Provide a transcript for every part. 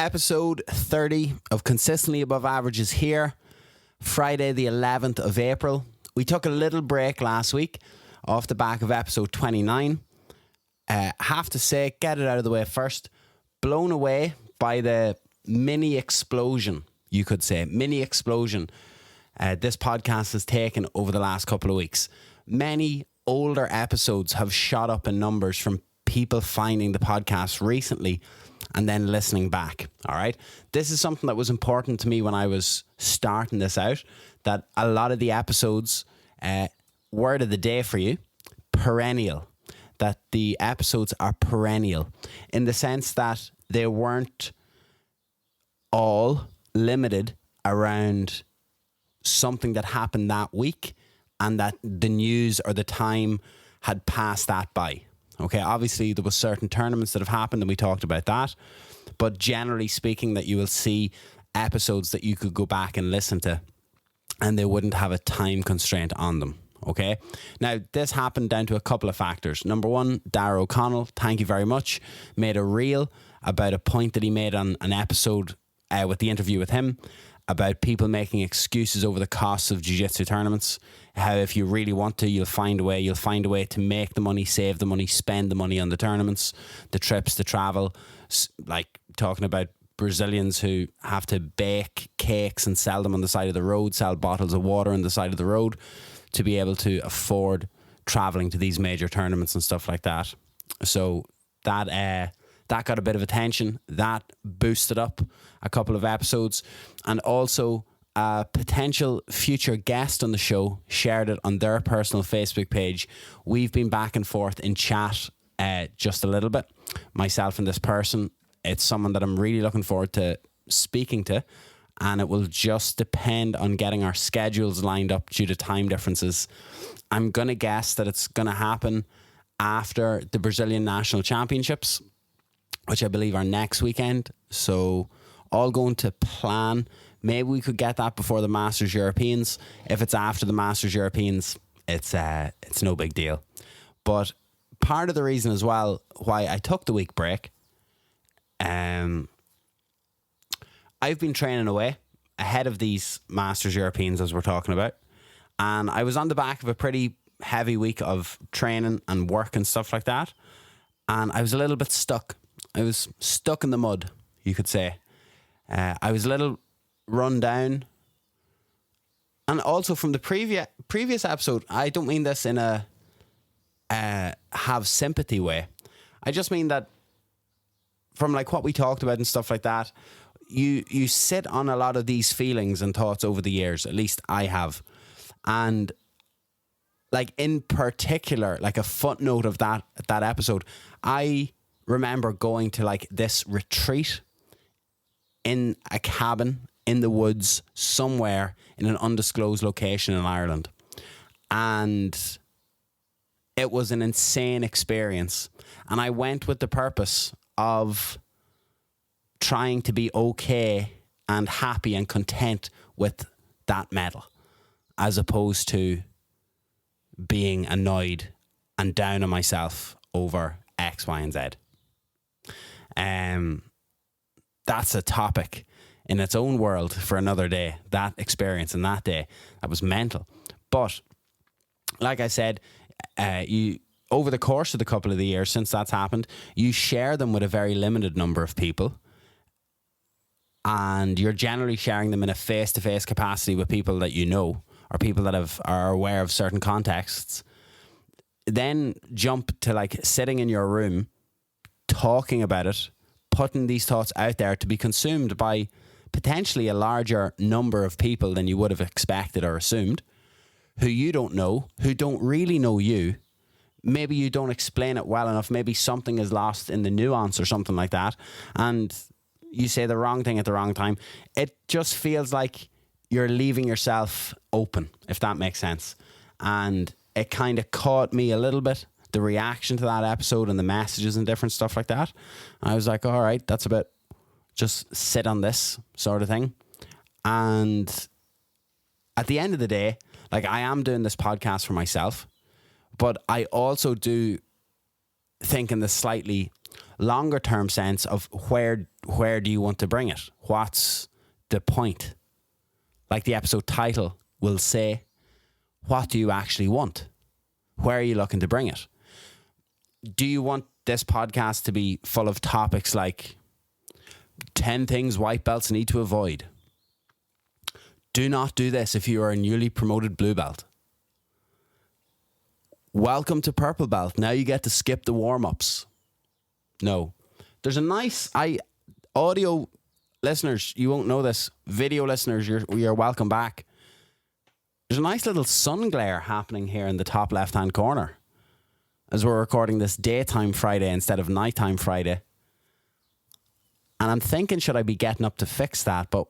Episode 30 of Consistently Above Average is here. Friday the 11th of April. We took a little break last week off the back of episode 29. Have to say, get it out of the way first. Blown away by the mini explosion, you could say. Mini explosion this podcast has taken over the last couple of weeks. Many older episodes have shot up in numbers from people finding the podcast recently and then listening back. All right. This is something that was important to me when I was starting this out, that a lot of the episodes, word of the day for you, perennial, that the episodes are perennial in the sense that they weren't all limited around something that happened that week and that the news or the time had passed that by. Okay, obviously there was certain tournaments that have happened and we talked about that. But generally speaking, that you will see episodes that you could go back and listen to and they wouldn't have a time constraint on them. Okay, now this happened down to a couple of factors. Number one, Dara O'Connell, thank you very much, made a reel about a point that he made on an episode with the interview with him about people making excuses over the costs of jiu-jitsu tournaments. How if you really want to, you'll find a way to make the money, save the money, spend the money on the tournaments, the trips, the travel, like talking about Brazilians who have to bake cakes and sell them on the side of the road, sell bottles of water on the side of the road to be able to afford traveling to these major tournaments and stuff like that. So that got a bit of attention. That boosted up a couple of episodes. And also a potential future guest on the show shared it on their personal Facebook page. We've been back and forth in chat just a little bit, myself and this person. It's someone that I'm really looking forward to speaking to, and it will just depend on getting our schedules lined up due to time differences. I'm going to guess that it's going to happen after the Brazilian National Championships, which I believe are next weekend. So all going to plan. Maybe we could get that before the Masters Europeans. If it's after the Masters Europeans, it's no big deal. But part of the reason as well why I took the week break, I've been training away ahead of these Masters Europeans as we're talking about. And I was on the back of a pretty heavy week of training and work and stuff like that. And I was a little bit stuck. I was stuck in the mud, you could say. I was a little run down. And also from the previous episode, I don't mean this in a have sympathy way. I just mean that from like what we talked about and stuff like that, you sit on a lot of these feelings and thoughts over the years. At least I have. And like in particular, like a footnote of that episode, I remember going to like this retreat in a cabin in the woods somewhere in an undisclosed location in Ireland. And it was an insane experience. And I went with the purpose of trying to be okay and happy and content with that medal, as opposed to being annoyed and down on myself over X, Y, and Z. That's a topic in its own world for another day. That experience and that day, that was mental. But like I said, you over the course of the couple of the years since that's happened, you share them with a very limited number of people, and you're generally sharing them in a face-to-face capacity with people that you know or people that are aware of certain contexts. Then jump to like sitting in your room, talking about it, putting these thoughts out there to be consumed by potentially a larger number of people than you would have expected or assumed, who you don't know, who don't really know you. Maybe you don't explain it well enough. Maybe something is lost in the nuance or something like that. And you say the wrong thing at the wrong time. It just feels like you're leaving yourself open, if that makes sense. And it kind of caught me a little bit, the reaction to that episode and the messages and different stuff like that. I was like, all right, that's a bit, just sit on this sort of thing. And at the end of the day, like I am doing this podcast for myself, but I also do think in the slightly longer term sense of where do you want to bring it? What's the point? Like the episode title will say, what do you actually want? Where are you looking to bring it? Do you want this podcast to be full of topics like 10 things white belts need to avoid? Do not do this if you are a newly promoted blue belt. Welcome to purple belt. Now you get to skip the warm-ups. No. There's a nice... audio listeners, you won't know this. Video listeners, you're welcome back. There's a nice little sun glare happening here in the top left-hand corner as we're recording this daytime Friday instead of nighttime Friday. And I'm thinking, should I be getting up to fix that? But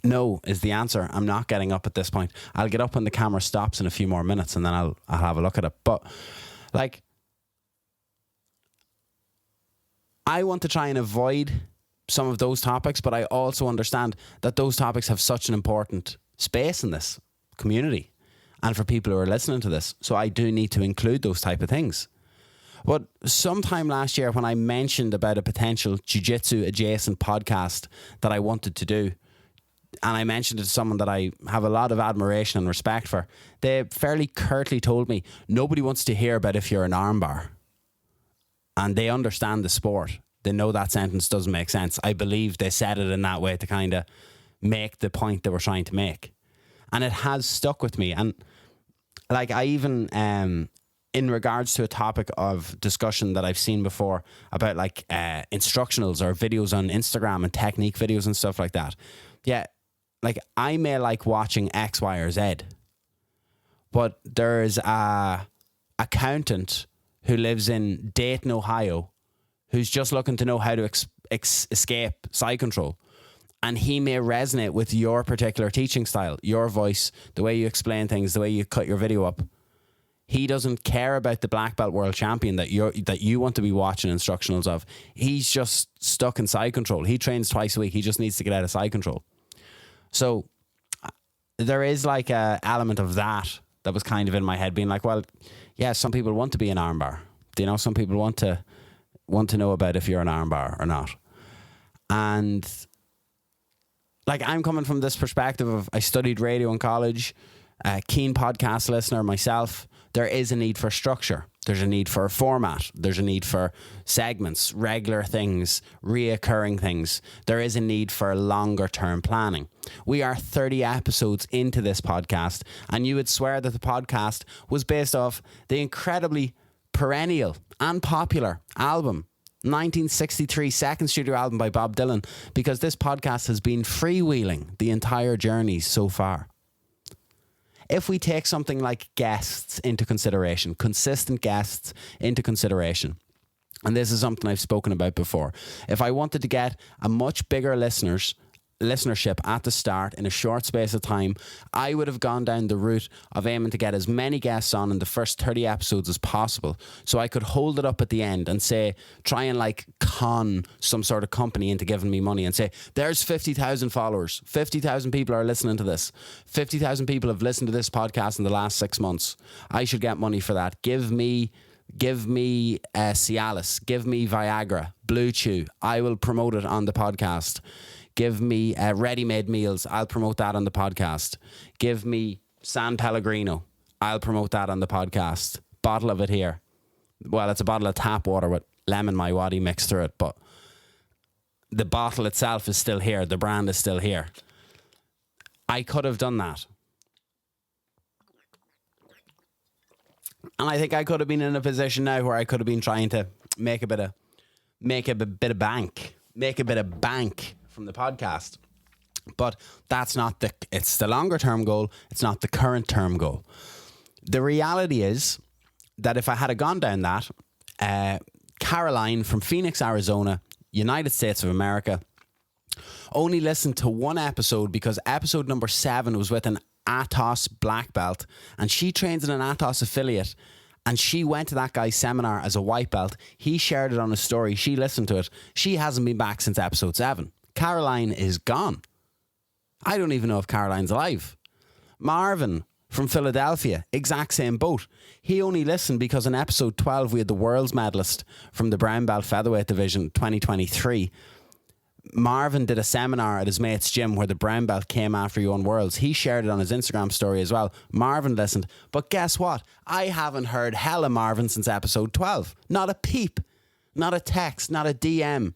no is the answer. I'm not getting up at this point. I'll get up when the camera stops in a few more minutes and then I'll have a look at it. But like, I want to try and avoid some of those topics, but I also understand that those topics have such an important space in this community and for people who are listening to this. So I do need to include those type of things. But sometime last year when I mentioned about a potential jiu-jitsu adjacent podcast that I wanted to do, and I mentioned it to someone that I have a lot of admiration and respect for, they fairly curtly told me, nobody wants to hear about if you're an armbar. And they understand the sport. They know that sentence doesn't make sense. I believe they said it in that way to kind of make the point they were trying to make. And it has stuck with me. And like I even, in regards to a topic of discussion that I've seen before about like instructionals or videos on Instagram and technique videos and stuff like that. Yeah, like I may like watching X, Y, or Z, but there's a accountant who lives in Dayton, Ohio, who's just looking to know how to escape side control. And he may resonate with your particular teaching style, your voice, the way you explain things, the way you cut your video up. He doesn't care about the black belt world champion that you want to be watching instructionals of. He's just stuck in side control. He trains twice a week. He just needs to get out of side control. So there is like a element of that was kind of in my head, being like, well, yeah, some people want to be an armbar. You know, some people want to know about if you're an armbar or not. And like, I'm coming from this perspective of I studied radio in college, a keen podcast listener myself. There is a need for structure. There's a need for a format. There's a need for segments, regular things, reoccurring things. There is a need for longer term planning. We are 30 episodes into this podcast, and you would swear that the podcast was based off the incredibly perennial and popular album 1963 second studio album by Bob Dylan, because this podcast has been freewheeling the entire journey so far. If we take something like guests into consideration, consistent guests into consideration, and this is something I've spoken about before, if I wanted to get a much bigger listenership at the start in a short space of time, I would have gone down the route of aiming to get as many guests on in the first 30 episodes as possible, so I could hold it up at the end and say, try and like con some sort of company into giving me money and say, there's 50,000 followers, 50,000 people are listening to this, 50,000 people have listened to this podcast in the last 6 months. I should get money for that. Give me Cialis, give me Viagra, Blue Chew. I will promote it on the podcast. Give me ready-made meals. I'll promote that on the podcast. Give me San Pellegrino. I'll promote that on the podcast. Bottle of it here. Well, it's a bottle of tap water with lemon Maiwadi mixed through it, but the bottle itself is still here. The brand is still here. I could have done that. And I think I could have been in a position now where I could have been trying to make a bit of bank from the podcast. But that's not it's the longer term goal. It's not the current term goal. The reality is that if I had gone down that, Caroline from Phoenix, Arizona, United States of America, only listened to one episode because episode number 7 was with an Atos black belt, and she trains in an Atos affiliate, and she went to that guy's seminar as a white belt. He shared it on a story. She listened to it. She hasn't been back since episode 7. Caroline is gone. I don't even know if Caroline's alive. Marvin from Philadelphia, exact same boat. He only listened because in episode 12 we had the world's medalist from the brown belt featherweight division 2023. Marvin did a seminar at his mate's gym where the brown belt came after he won worlds. He shared it on his Instagram story as well. Marvin listened. But guess what? I haven't heard hella Marvin since episode 12. Not a peep. Not a text. Not a DM.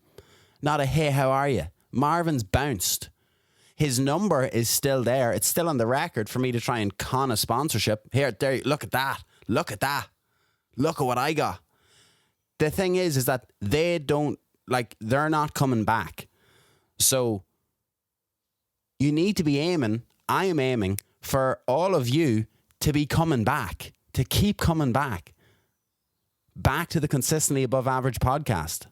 Not a hey, how are you? Marvin's bounced. His number is still there. It's still on the record for me to try and con a sponsorship. Here, there, look at that. Look at that. Look at what I got. The thing is that they don't, like, they're not coming back. So you need to be aiming, I am aiming for all of you to be coming back, to keep coming back to the Consistently Above Average podcast.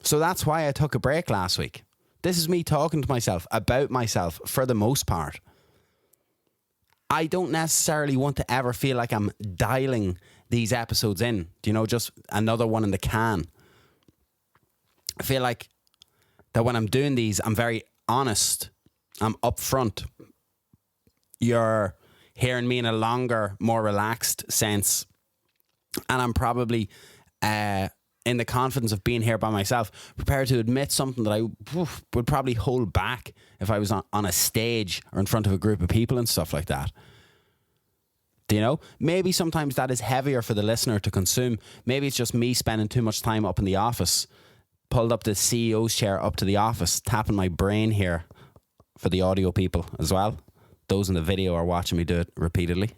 So that's why I took a break last week. This is me talking to myself about myself for the most part. I don't necessarily want to ever feel like I'm dialing these episodes in, just another one in the can. I feel like that when I'm doing these, I'm very honest. I'm upfront. You're hearing me in a longer, more relaxed sense. And I'm probably, in the confidence of being here by myself, prepared to admit something that I would probably hold back if I was on a stage or in front of a group of people and stuff like that. Maybe sometimes that is heavier for the listener to consume. Maybe it's just me spending too much time up in the office. Pulled up the CEO's chair up to the office, tapping my brain here for the audio people as well. Those in the video are watching me do it repeatedly.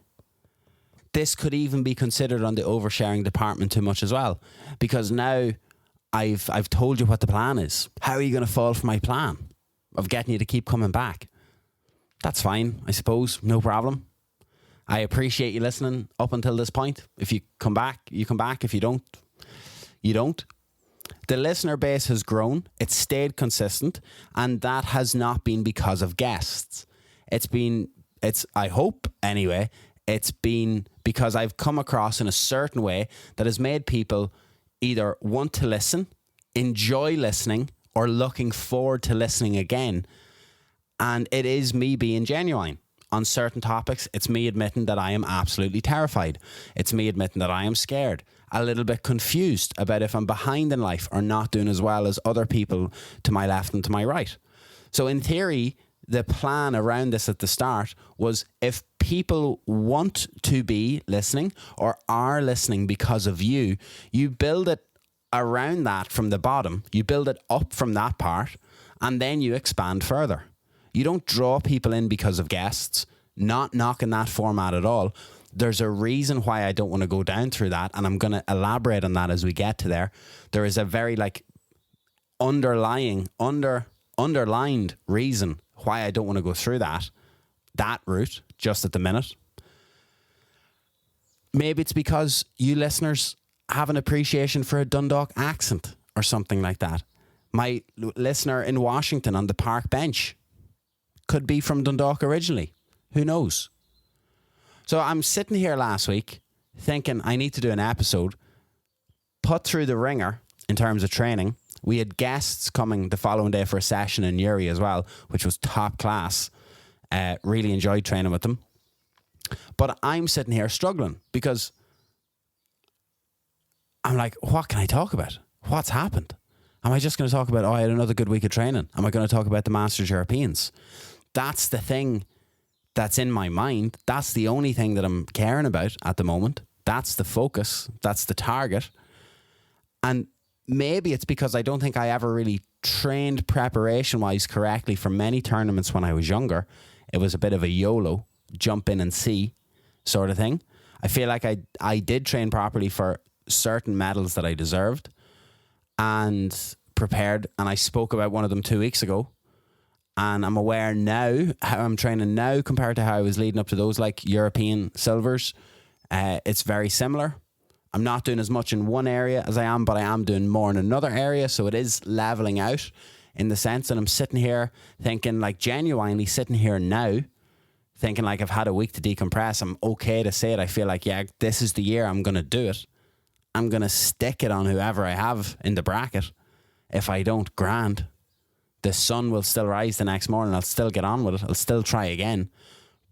This could even be considered on the oversharing department too much as well, because now I've told you what the plan is. How are you going to fall for my plan of getting you to keep coming back? That's fine, I suppose. No problem. I appreciate you listening up until this point. If you come back, you come back. If you don't, you don't. The listener base has grown, it's stayed consistent, and that has not been because of guests. I hope anyway, it's been because I've come across in a certain way that has made people either want to listen, enjoy listening, or looking forward to listening again. And it is me being genuine. On certain topics, it's me admitting that I am absolutely terrified. It's me admitting that I am scared, a little bit confused about if I'm behind in life or not doing as well as other people to my left and to my right. So in theory, the plan around this at the start was if people want to be listening or are listening because of you, you build it around that from the bottom. You build it up from that part and then you expand further. You don't draw people in because of guests, not knocking that format at all. There's a reason why I don't want to go down through that, and I'm going to elaborate on that as we get to there. There is a very underlined reason why I don't want to go through that route just at the minute. Maybe it's because you listeners have an appreciation for a Dundalk accent or something like that. My listener in Washington on the park bench could be from Dundalk originally. Who knows? So I'm sitting here last week thinking I need to do an episode, put through the ringer in terms of training. We had guests coming the following day for a session in Uri as well, which was top class. Really enjoyed training with them. But I'm sitting here struggling because I'm like, what can I talk about? What's happened? Am I just going to talk about, I had another good week of training? Am I going to talk about the Masters Europeans? That's the thing that's in my mind. That's the only thing that I'm caring about at the moment. That's the focus. That's the target. And maybe it's because I don't think I ever really trained preparation-wise correctly for many tournaments when I was younger. It was a bit of a YOLO, jump in and see sort of thing. I feel like I did train properly for certain medals that I deserved and prepared, and I spoke about one of them 2 weeks ago. And I'm aware now how I'm training now compared to how I was leading up to those like European silvers. It's very similar. I'm not doing as much in one area as I am, but I am doing more in another area. So it is leveling out in the sense that I'm sitting here thinking, like, genuinely sitting here now thinking like I've had a week to decompress. I'm okay to say it. I feel like, yeah, this is the year I'm going to do it. I'm going to stick it on whoever I have in the bracket. If I don't, grand. The sun will still rise the next morning. I'll still get on with it. I'll still try again.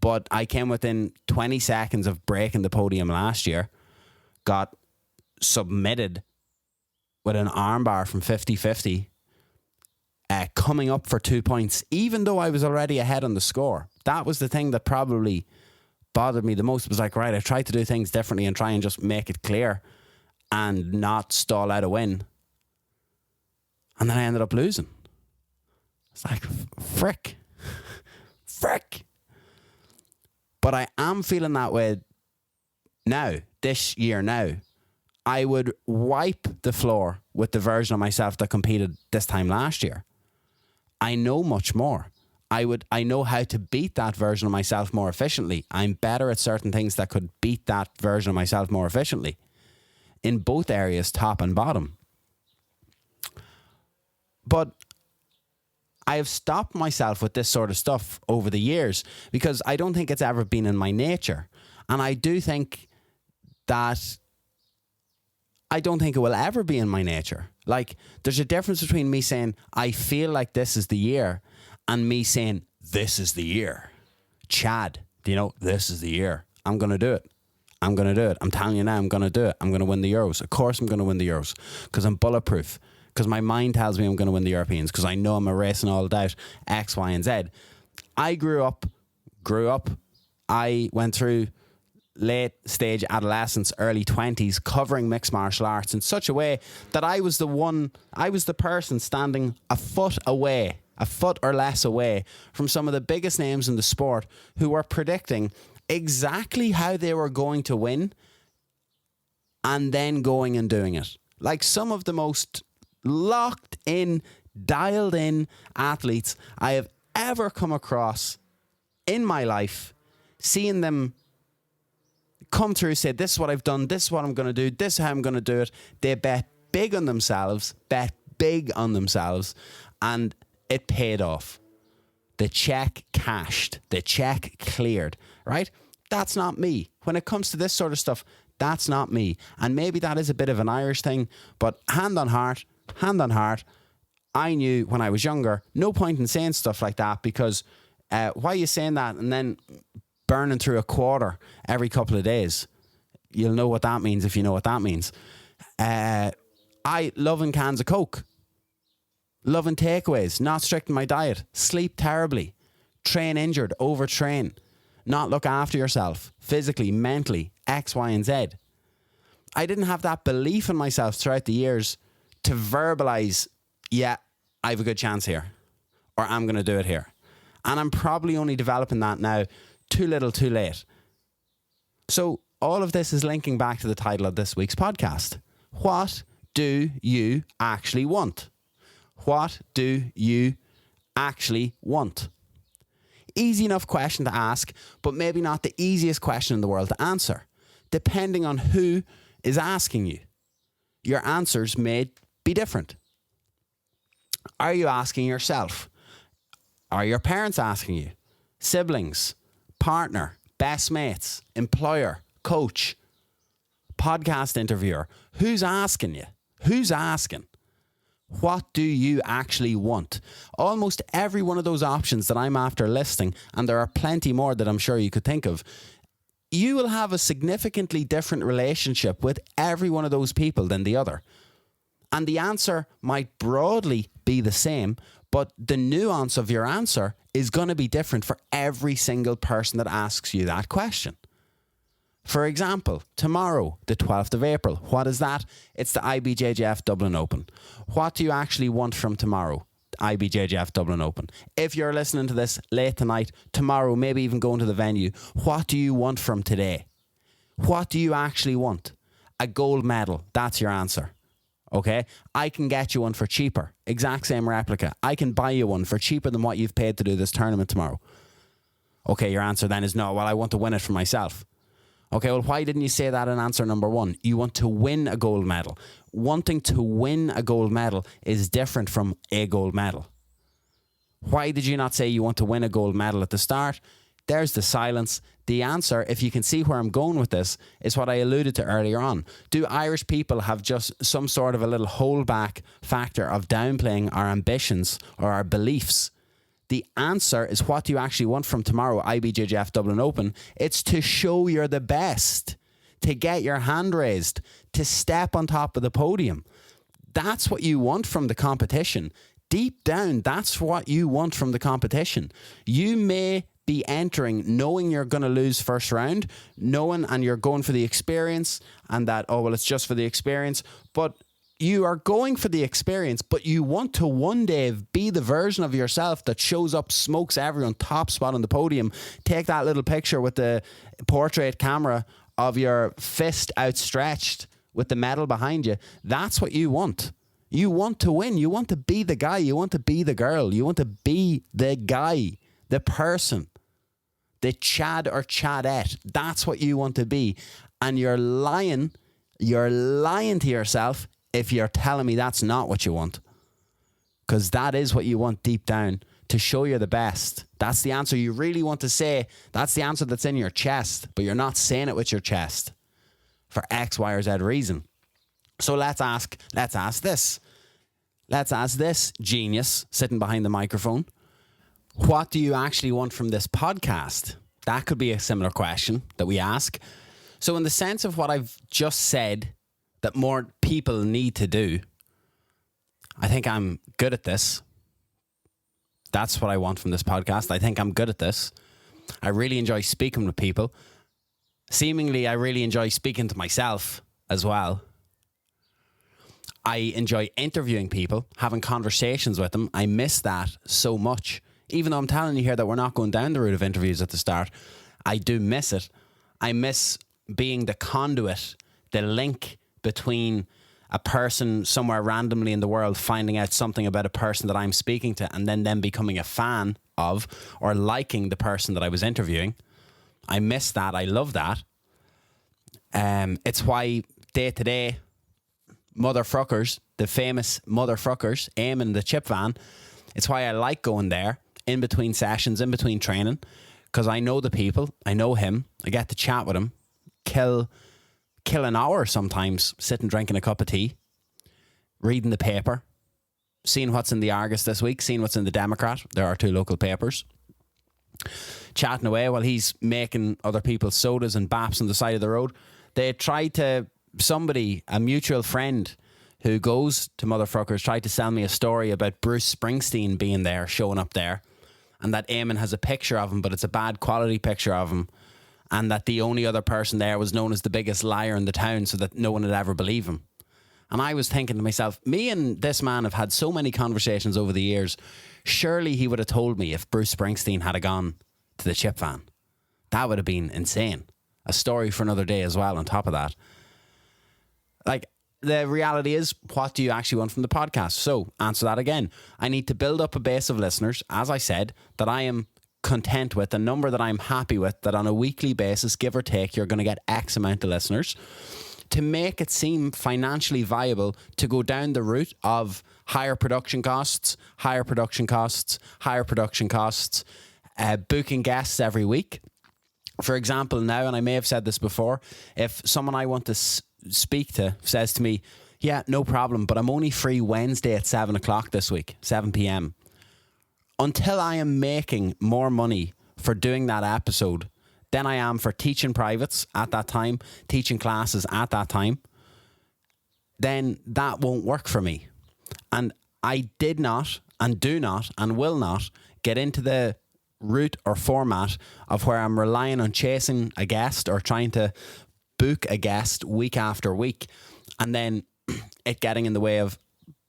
But I came within 20 seconds of breaking the podium last year, got submitted with an armbar from 50-50, coming up for 2 points, even though I was already ahead on the score. That was the thing that probably bothered me the most. It was like, right, I tried to do things differently and try and just make it clear and not stall out a win. And then I ended up losing. It's like, frick. But I am feeling that way now, this year now. I would wipe the floor with the version of myself that competed this time last year. I know much more. I know how to beat that version of myself more efficiently. I'm better at certain things that could beat that version of myself more efficiently. In both areas, top and bottom. But I have stopped myself with this sort of stuff over the years because I don't think it's ever been in my nature. And I do think that I don't think it will ever be in my nature. Like, there's a difference between me saying, I feel like this is the year, and me saying, this is the year. Chad, this is the year. I'm going to do it. I'm going to do it. I'm telling you now, I'm going to do it. I'm going to win the Euros. Of course I'm going to win the Euros because I'm bulletproof. Because my mind tells me I'm going to win the Europeans. Because I know I'm erasing all doubt. X, Y, and Z. I grew up. I went through late stage adolescence, early 20s, covering mixed martial arts in such a way that I was the person standing a foot or less away from some of the biggest names in the sport who were predicting exactly how they were going to win and then going and doing it. Like some of the most locked in, dialed in athletes I have ever come across in my life, seeing them come through, say, this is what I've done, this is what I'm going to do, this is how I'm going to do it. They bet big on themselves, and it paid off. The check cashed, the check cleared, right? That's not me. When it comes to this sort of stuff, that's not me. And maybe that is a bit of an Irish thing, but hand on heart, I knew when I was younger, no point in saying stuff like that because why are you saying that and then burning through a quarter every couple of days? You'll know what that means if you know what that means. I loving cans of Coke, loving takeaways, not strict in my diet, sleep terribly, train injured, overtrain, not look after yourself physically, mentally, X, Y, and Z. I didn't have that belief in myself throughout the years to verbalize, yeah, I have a good chance here, or I'm going to do it here. And I'm probably only developing that now, too little, too late. So all of this is linking back to the title of this week's podcast. What do you actually want? What do you actually want? Easy enough question to ask, but maybe not the easiest question in the world to answer, depending on who is asking you. Your answers may be different. Are you asking yourself? Are your parents asking you? Siblings, partner, best mates, employer, coach, podcast interviewer? Who's asking you? Who's asking? What do you actually want? Almost every one of those options that I'm after listing, and there are plenty more that I'm sure you could think of, you will have a significantly different relationship with every one of those people than the other. And the answer might broadly be the same, but the nuance of your answer is going to be different for every single person that asks you that question. For example, tomorrow, the 12th of April, what is that? It's the IBJJF Dublin Open. What do you actually want from tomorrow? IBJJF Dublin Open. If you're listening to this late tonight, tomorrow, maybe even going to the venue, what do you want from today? What do you actually want? A gold medal. That's your answer. Okay? I can get you one for cheaper. Exact same replica. I can buy you one for cheaper than what you've paid to do this tournament tomorrow. Okay, your answer then is no. Well, I want to win it for myself. Okay, well, why didn't you say that in answer number one? You want to win a gold medal. Wanting to win a gold medal is different from a gold medal. Why did you not say you want to win a gold medal at the start? There's the silence. The answer, if you can see where I'm going with this, is what I alluded to earlier on. Do Irish people have just some sort of a little holdback factor of downplaying our ambitions or our beliefs? The answer is, what do you actually want from tomorrow IBJJF Dublin Open? It's to show you're the best, to get your hand raised, to step on top of the podium. That's what you want from the competition. Deep down, that's what you want from the competition. You may be entering knowing you're going to lose first round, knowing and you're going for the experience, and that, oh, well, it's just for the experience. But you are going for the experience, but you want to one day be the version of yourself that shows up, smokes everyone, top spot on the podium. Take that little picture with the portrait camera of your fist outstretched with the medal behind you. That's what you want. You want to win. You want to be the guy. You want to be the girl. You want to be the guy, the person, the Chad or Chadette. That's what you want to be. And you're lying to yourself if you're telling me that's not what you want. Because that is what you want deep down, to show you're the best. That's the answer you really want to say. That's the answer that's in your chest, but you're not saying it with your chest for X, Y, or Z reason. So let's ask this. Let's ask this genius sitting behind the microphone. What do you actually want from this podcast? That could be a similar question that we ask. So in the sense of what I've just said that more people need to do, I think I'm good at this. That's what I want from this podcast. I think I'm good at this. I really enjoy speaking with people. Seemingly, I really enjoy speaking to myself as well. I enjoy interviewing people, having conversations with them. I miss that so much. Even though I'm telling you here that we're not going down the route of interviews at the start, I do miss it. I miss being the conduit, the link between a person somewhere randomly in the world finding out something about a person that I'm speaking to, and then them becoming a fan of or liking the person that I was interviewing. I miss that. I love that. It's why day to day motherfuckers, the famous motherfuckers, Eamon the chip van, it's why I like going there in between sessions, in between training, because I know the people, I know him, I get to chat with him, kill an hour sometimes sitting drinking a cup of tea, reading the paper, seeing what's in the Argus this week, seeing what's in the Democrat. There are 2 local papers. Chatting away while he's making other people's sodas and baps on the side of the road. They tried to, a mutual friend who goes to motherfuckers, tried to sell me a story about Bruce Springsteen being there, showing up there, and that Eamon has a picture of him, but it's a bad quality picture of him, and that the only other person there was known as the biggest liar in the town, so that no one would ever believe him. And I was thinking to myself, me and this man have had so many conversations over the years. Surely he would have told me if Bruce Springsteen had gone to the chip van. That would have been insane. A story for another day as well on top of that. Like, the reality is, what do you actually want from the podcast? So, answer that again. I need to build up a base of listeners, as I said, that I am content with, a number that I'm happy with, that on a weekly basis, give or take, you're going to get X amount of listeners, to make it seem financially viable to go down the route of higher production costs, booking guests every week. For example, now, and I may have said this before, if someone I want to speak to says to me, yeah, no problem, but I'm only free Wednesday at 7 o'clock this week, 7 p.m. Until I am making more money for doing that episode than I am for teaching privates at that time, teaching classes at that time, then that won't work for me. And I did not, and do not, and will not get into the route or format of where I'm relying on chasing a guest or trying to book a guest week after week, and then it getting in the way of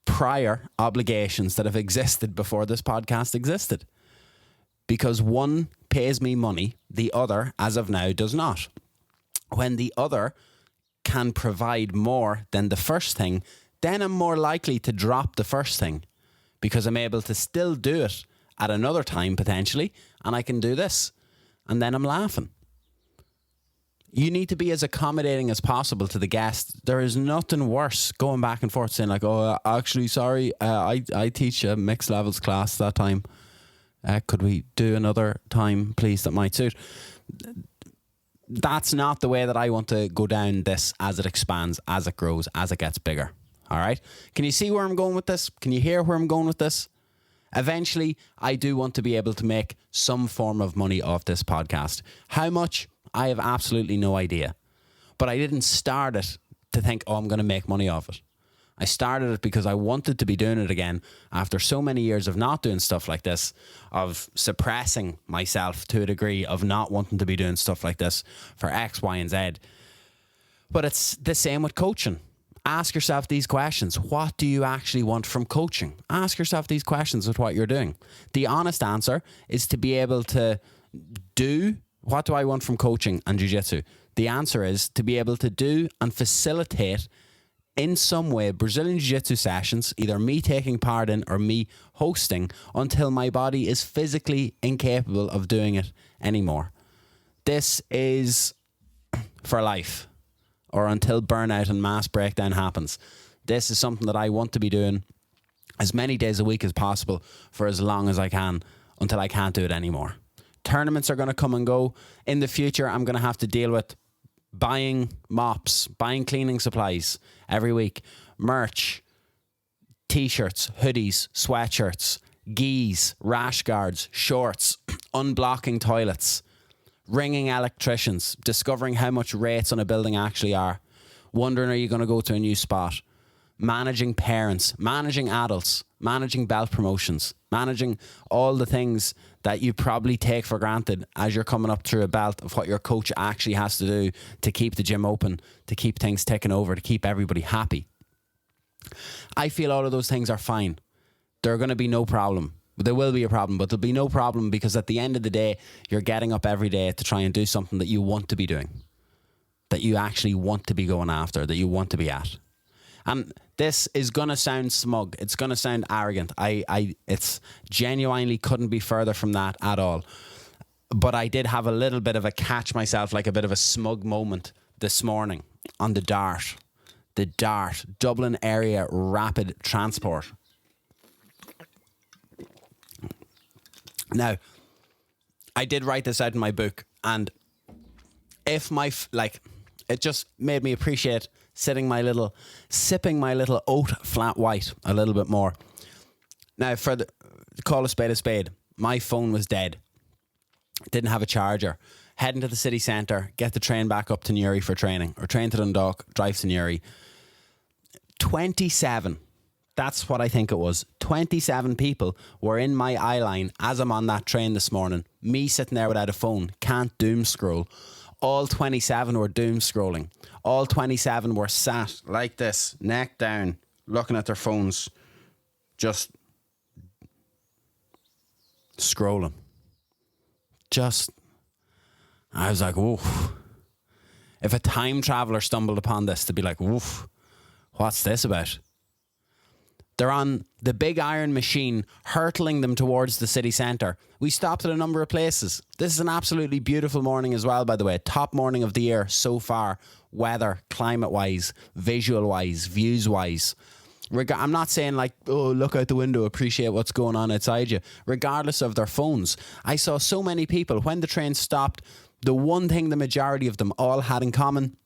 prior obligations that have existed before this podcast existed. Because one pays me money, the other, as of now, does not. When the other can provide more than the first thing, then I'm more likely to drop the first thing, because I'm able to still do it at another time potentially, and I can do this, and then I'm laughing. You need to be as accommodating as possible to the guest. There is nothing worse going back and forth saying like, oh, actually, sorry, I teach a mixed levels class that time. Could we do another time, please, that might suit? That's not the way that I want to go down this as it expands, as it grows, as it gets bigger. All right? Can you see where I'm going with this? Can you hear where I'm going with this? Eventually, I do want to be able to make some form of money off this podcast. How much? I have absolutely no idea. But I didn't start it to think, oh, I'm going to make money off it. I started it because I wanted to be doing it again after so many years of not doing stuff like this, of suppressing myself to a degree, of not wanting to be doing stuff like this for X, Y, and Z. But it's the same with coaching. Ask yourself these questions. What do you actually want from coaching? Ask yourself these questions with what you're doing. The honest answer is to be able to do, what do I want from coaching and jiu-jitsu? The answer is to be able to do and facilitate in some way Brazilian Jiu-Jitsu sessions, either me taking part in or me hosting, until my body is physically incapable of doing it anymore. This is for life, or until burnout and mass breakdown happens. This is something that I want to be doing as many days a week as possible for as long as I can, until I can't do it anymore. Tournaments are going to come and go. In the future, I'm going to have to deal with buying mops, buying cleaning supplies every week, merch, t-shirts, hoodies, sweatshirts, gis, rash guards, shorts, unblocking toilets, ringing electricians, discovering how much rates on a building actually are, wondering are you going to go to a new spot, managing parents, managing adults, managing belt promotions, managing all the things that you probably take for granted as you're coming up through a belt of what your coach actually has to do to keep the gym open, to keep things ticking over, to keep everybody happy. I feel all of those things are fine. There are going to be no problem. There will be a problem, but there'll be no problem because at the end of the day, you're getting up every day to try and do something that you want to be doing, that you actually want to be going after, that you want to be at. And this is going to sound smug. It's going to sound arrogant. It's genuinely couldn't be further from that at all. But I did have a little bit of a catch myself, like a bit of a smug moment this morning on the DART. The DART, Dublin Area Rapid Transport. Now, I did write this out in my book, and if it just made me appreciate sipping my little oat flat white a little bit more. Now, for the call a spade, my phone was dead. Didn't have a charger. Heading to the city centre, get the train back up to Newry for training, or train to Dundalk, drive to Newry. 27, that's what I think it was. 27 people were in my eye line as I'm on that train this morning. Me sitting there without a phone, can't doom scroll. All 27 were doom scrolling. All 27 were sat like this, neck down, looking at their phones, just scrolling. I was like, oof. If a time traveler stumbled upon this, to be like, oof, what's this about? They're on the big iron machine, hurtling them towards the city centre. We stopped at a number of places. This is an absolutely beautiful morning as well, by the way. Top morning of the year so far. Weather, climate-wise, visual-wise, views-wise. I'm not saying like, oh, look out the window, appreciate what's going on outside you. Regardless of their phones. I saw so many people, when the train stopped, the one thing the majority of them all had in common,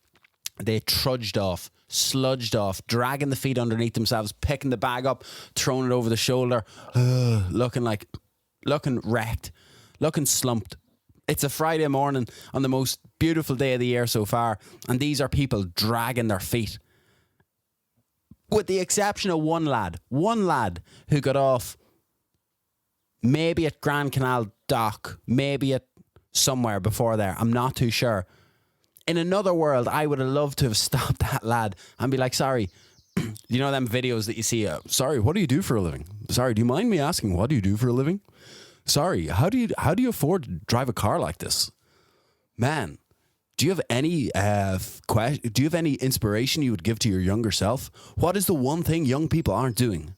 they trudged off, sludged off, dragging the feet underneath themselves, picking the bag up, throwing it over the shoulder, looking wrecked, looking slumped. It's a Friday morning on the most beautiful day of the year so far, and these are people dragging their feet. With the exception of one lad who got off maybe at Grand Canal Dock, maybe at somewhere before there. I'm not too sure. In another world, I would have loved to have stopped that lad and be like, sorry, you know them videos that you see, sorry, what do you do for a living? Sorry, do you mind me asking, what do you do for a living? Sorry, how do you afford to drive a car like this? Man, do you have any do you have any inspiration you would give to your younger self? What is the one thing young people aren't doing?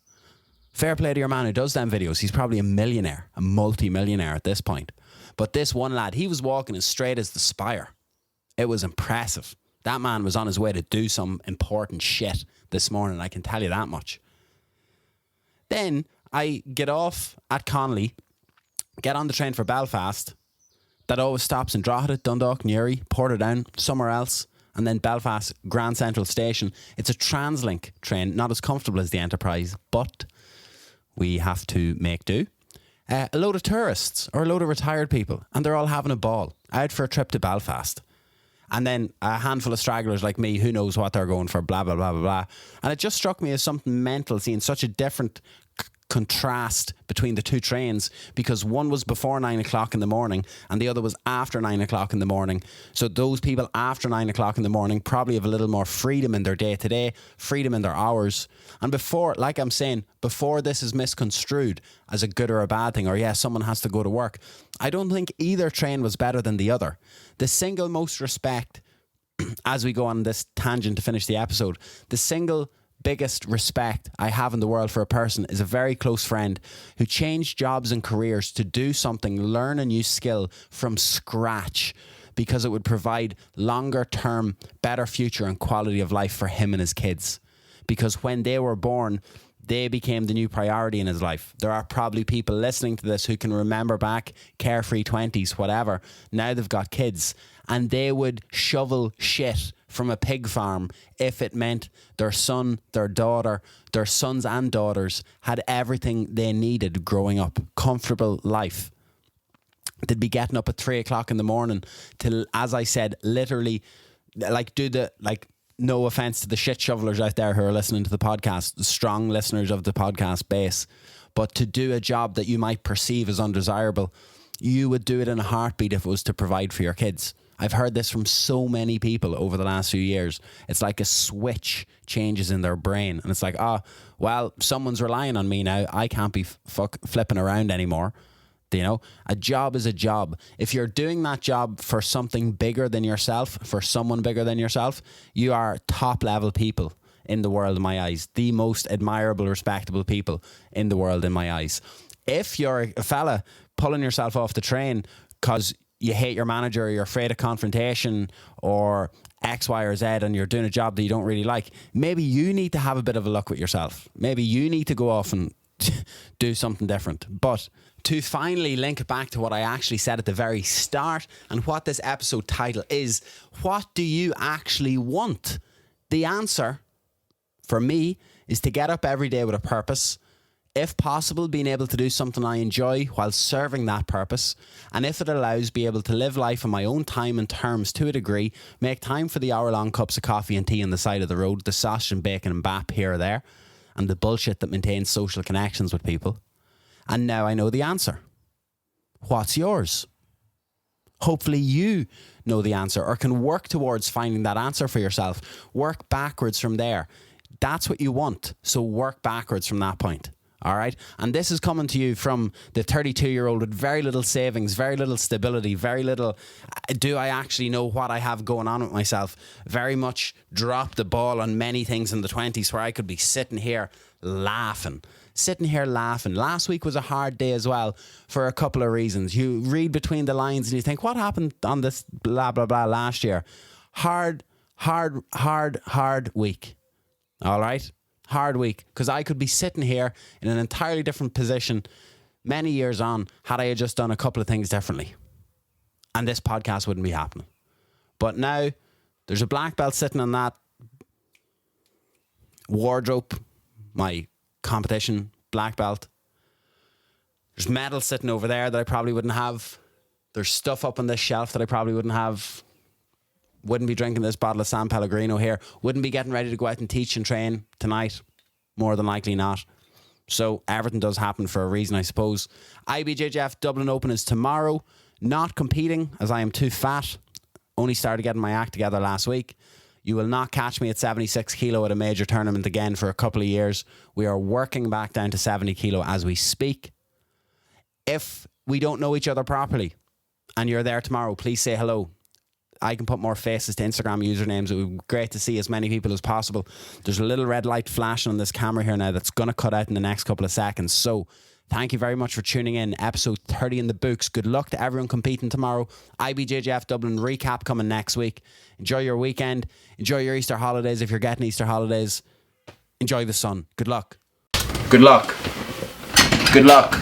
Fair play to your man who does them videos. He's probably a millionaire, a multi-millionaire at this point. But this one lad, he was walking as straight as the spire. It was impressive. That man was on his way to do some important shit this morning, I can tell you that much. Then I get off at Connolly, get on the train for Belfast that always stops in Drogheda, Dundalk, Newry, Portadown, somewhere else, and then Belfast Grand Central Station. It's a TransLink train, not as comfortable as the Enterprise, but we have to make do. A load of tourists or a load of retired people, and they're all having a ball out for a trip to Belfast. And then a handful of stragglers like me, who knows what they're going for, blah, blah, blah, blah, blah. And it just struck me as something mental, seeing such a different contrast between the two trains, because one was before 9 o'clock in the morning and the other was after 9 o'clock in the morning. So those people after 9 o'clock in the morning probably have a little more freedom in their day to day, freedom in their hours. And before, like I'm saying, before this is misconstrued as a good or a bad thing, or someone has to go to work, I don't think either train was better than the other. The single most respect, as we go on this tangent to finish the episode, the single biggest respect I have in the world for a person is a very close friend who changed jobs and careers to do something, learn a new skill from scratch, because it would provide longer term, better future and quality of life for him and his kids. Because when they were born, they became the new priority in his life. There are probably people listening to this who can remember back carefree 20s, whatever. Now they've got kids and they would shovel shit from a pig farm if it meant their son, their daughter, their sons and daughters had everything they needed growing up. Comfortable life. They'd be getting up at 3 o'clock in the morning till, as I said, literally no offense to the shit shovelers out there who are listening to the podcast, the strong listeners of the podcast base, but to do a job that you might perceive as undesirable, you would do it in a heartbeat if it was to provide for your kids. I've heard this from so many people over the last few years. It's like a switch changes in their brain. And it's like, someone's relying on me now. I can't be flipping around anymore. You know, a job is a job. If you're doing that job for something bigger than yourself, for someone bigger than yourself, you are top level people in the world in my eyes. The most admirable, respectable people in the world in my eyes. If you're a fella pulling yourself off the train because you hate your manager or you're afraid of confrontation or X, Y, or Z and you're doing a job that you don't really like, maybe you need to have a bit of a look with yourself. Maybe you need to go off and do something different. But to finally link it back to what I actually said at the very start and what this episode title is, what do you actually want? The answer for me is to get up every day with a purpose. If possible, being able to do something I enjoy while serving that purpose. And if it allows, be able to live life on my own time and terms to a degree, make time for the hour-long cups of coffee and tea on the side of the road, the sausage and bacon and bap here or there, and the bullshit that maintains social connections with people. And now I know the answer. What's yours? Hopefully you know the answer or can work towards finding that answer for yourself. Work backwards from there. That's what you want. So work backwards from that point. All right. And this is coming to you from the 32-year-old with very little savings, very little stability, very little. Do I actually know what I have going on with myself? Very much dropped the ball on many things in the 20s where I could be sitting here laughing. Last week was a hard day as well for a couple of reasons. You read between the lines and you think, what happened on this blah, blah, blah last year? Hard week. All right. Hard week, because I could be sitting here in an entirely different position many years on had I just done a couple of things differently. And this podcast wouldn't be happening. But now there's a black belt sitting on that wardrobe, my competition black belt. There's medals sitting over there that I probably wouldn't have. There's stuff up on this shelf that I probably wouldn't have. Wouldn't be drinking this bottle of San Pellegrino here. Wouldn't be getting ready to go out and teach and train tonight. More than likely not. So everything does happen for a reason, I suppose. IBJJF Dublin Open is tomorrow. Not competing as I am too fat. Only started getting my act together last week. You will not catch me at 76 kilo at a major tournament again for a couple of years. We are working back down to 70 kilo as we speak. If we don't know each other properly and you're there tomorrow, please say hello. I can put more faces to Instagram usernames. It would be great to see as many people as possible. There's a little red light flashing on this camera here now that's going to cut out in the next couple of seconds. So thank you very much for tuning in. Episode 30 in the books. Good luck to everyone competing tomorrow. IBJJF Dublin recap coming next week. Enjoy your weekend. Enjoy your Easter holidays if you're getting Easter holidays. Enjoy the sun. Good luck. Good luck. Good luck.